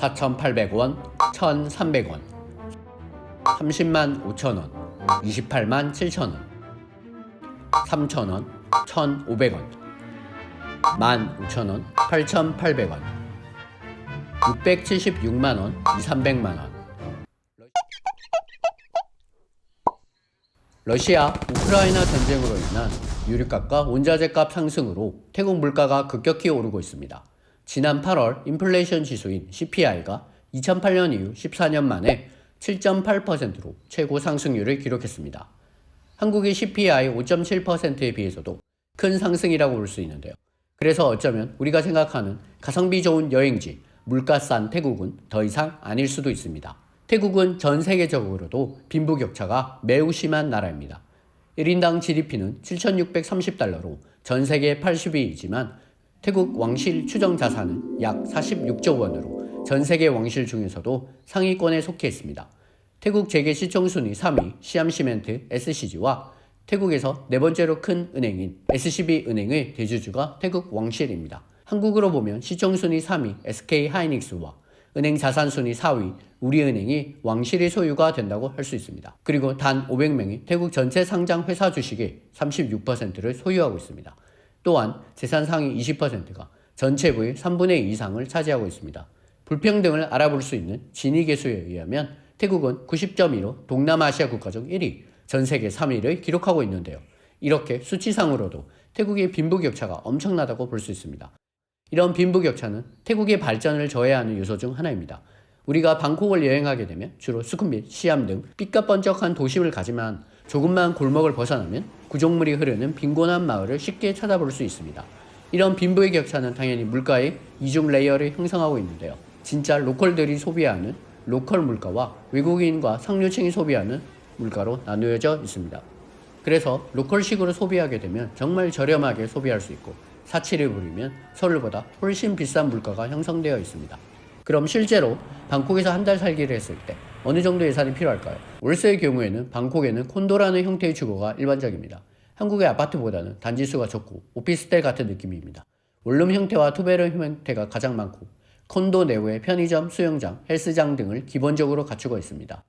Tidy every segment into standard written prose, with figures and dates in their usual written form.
4,800원, 1,300원, 30만 5천원, 28만 7천원, 3천원, 1,500원, 15,000원, 8,800원, 676만원, 2,300만원. 러시아, 우크라이나 전쟁으로 인한 유류값과 원자재값 상승으로 태국 물가가 급격히 오르고 있습니다. 지난 8월 인플레이션 지수인 CPI가 2008년 이후 14년 만에 7.8%로 최고 상승률을 기록했습니다. 한국의 CPI 5.7%에 비해서도 큰 상승이라고 볼 수 있는데요. 그래서 어쩌면 우리가 생각하는 가성비 좋은 여행지, 물가 싼 태국은 더 이상 아닐 수도 있습니다. 태국은 전 세계적으로도 빈부격차가 매우 심한 나라입니다. 1인당 GDP는 7,630달러로 전 세계 80위이지만 태국 왕실 추정 자산은 약 46조 원으로 전 세계 왕실 중에서도 상위권에 속해 있습니다. 태국 재계 시총 순위 3위 시암시멘트 SCG와 태국에서 네 번째로 큰 은행인 SCB 은행의 대주주가 태국 왕실입니다. 한국으로 보면 시총 순위 3위 SK하이닉스와 은행 자산 순위 4위 우리은행이 왕실의 소유가 된다고 할 수 있습니다. 그리고 단 500명이 태국 전체 상장 회사 주식의 36%를 소유하고 있습니다. 또한 재산 상위 20%가 전체부의 3분의 2 이상을 차지하고 있습니다. 불평등을 알아볼 수 있는 지니계수에 의하면 태국은 90.2로 동남아시아 국가 중 1위, 전 세계 3위를 기록하고 있는데요. 이렇게 수치상으로도 태국의 빈부격차가 엄청나다고 볼 수 있습니다. 이런 빈부격차는 태국의 발전을 저해하는 요소 중 하나입니다. 우리가 방콕을 여행하게 되면 주로 수쿰빗, 시암 등 삐까번쩍한 도심을 가지만 조금만 골목을 벗어나면 구조물이 흐르는 빈곤한 마을을 쉽게 찾아볼 수 있습니다. 이런 빈부의 격차는 당연히 물가의 이중 레이어를 형성하고 있는데요. 진짜 로컬들이 소비하는 로컬 물가와 외국인과 상류층이 소비하는 물가로 나누어져 있습니다. 그래서 로컬식으로 소비하게 되면 정말 저렴하게 소비할 수 있고 사치를 부리면 서울보다 훨씬 비싼 물가가 형성되어 있습니다. 그럼 실제로 방콕에서 한 달 살기를 했을 때 어느 정도 예산이 필요할까요? 월세의 경우에는 방콕에는 콘도라는 형태의 주거가 일반적입니다. 한국의 아파트보다는 단지수가 적고 오피스텔 같은 느낌입니다. 원룸 형태와 투베르 형태가 가장 많고 콘도 내부에 편의점, 수영장, 헬스장 등을 기본적으로 갖추고 있습니다.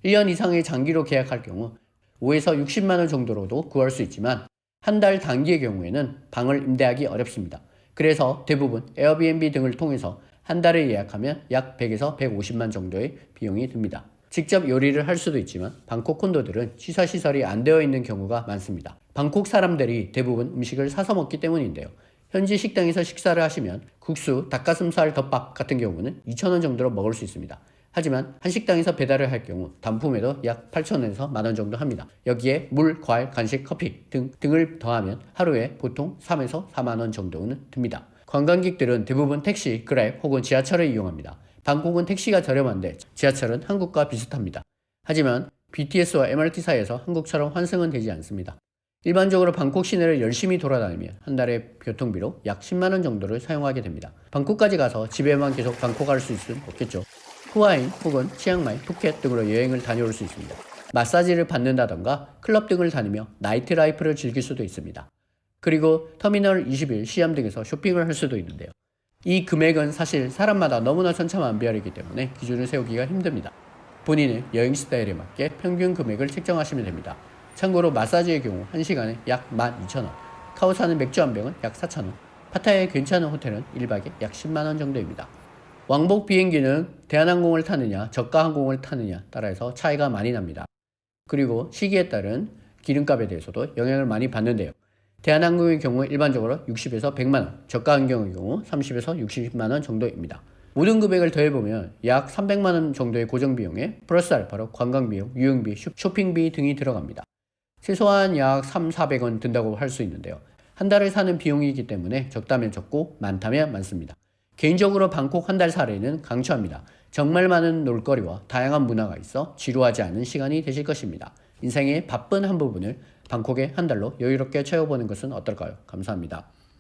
1년 이상의 장기로 계약할 경우 5에서 60만 원 정도로도 구할 수 있지만 한 달 단기의 경우에는 방을 임대하기 어렵습니다. 그래서 대부분 에어비앤비 등을 통해서 한 달을 예약하면 약 100에서 150만 정도의 비용이 듭니다. 직접 요리를 할 수도 있지만 방콕 콘도들은 취사시설이 안 되어 있는 경우가 많습니다. 방콕 사람들이 대부분 음식을 사서 먹기 때문인데요. 현지 식당에서 식사를 하시면 국수, 닭가슴살 덮밥 같은 경우는 2,000원 정도로 먹을 수 있습니다. 하지만 한식당에서 배달을 할 경우 단품에도 약 8,000원에서 만원 정도 합니다. 여기에 물, 과일, 간식, 커피 등을 더하면 하루에 보통 3에서 4만원 정도는 듭니다. 관광객들은 대부분 택시, 그랩 혹은 지하철을 이용합니다. 방콕은 택시가 저렴한데 지하철은 한국과 비슷합니다. 하지만 BTS와 MRT 사이에서 한국처럼 환승은 되지 않습니다. 일반적으로 방콕 시내를 열심히 돌아다니면 한 달에 교통비로 약 10만원 정도를 사용하게 됩니다. 방콕까지 가서 집에만 계속 방콕할 수 있을 수는 없겠죠. 후아인 혹은 치앙마이, 푸켓 등으로 여행을 다녀올 수 있습니다. 마사지를 받는다던가 클럽 등을 다니며 나이트 라이프를 즐길 수도 있습니다. 그리고 터미널 21, 시암 등에서 쇼핑을 할 수도 있는데요. 이 금액은 사실 사람마다 너무나 천차만별이기 때문에 기준을 세우기가 힘듭니다. 본인의 여행 스타일에 맞게 평균 금액을 책정하시면 됩니다. 참고로 마사지의 경우 1시간에 약 12,000원, 카오사는 맥주 한 병은 약 4,000원, 파타야의 괜찮은 호텔은 1박에 약 10만원 정도입니다. 왕복 비행기는 대한항공을 타느냐 저가 항공을 타느냐 따라서 차이가 많이 납니다. 그리고 시기에 따른 기름값에 대해서도 영향을 많이 받는데요. 대한항공의 경우 일반적으로 60에서 100만원, 저가 항공의 경우 30에서 60만원 정도입니다. 모든 금액을 더해보면 약 300만원 정도의 고정비용에 플러스 알파로 관광비용, 유흥비, 쇼핑비 등이 들어갑니다. 최소한 약 3,400원 든다고 할 수 있는데요. 한 달을 사는 비용이기 때문에 적다면 적고 많다면 많습니다. 개인적으로 방콕 한 달 살이는 강추합니다. 정말 많은 놀거리와 다양한 문화가 있어 지루하지 않은 시간이 되실 것입니다. 인생의 바쁜 한 부분을 방콕의 한 달로 여유롭게 채워보는 것은 어떨까요? 감사합니다.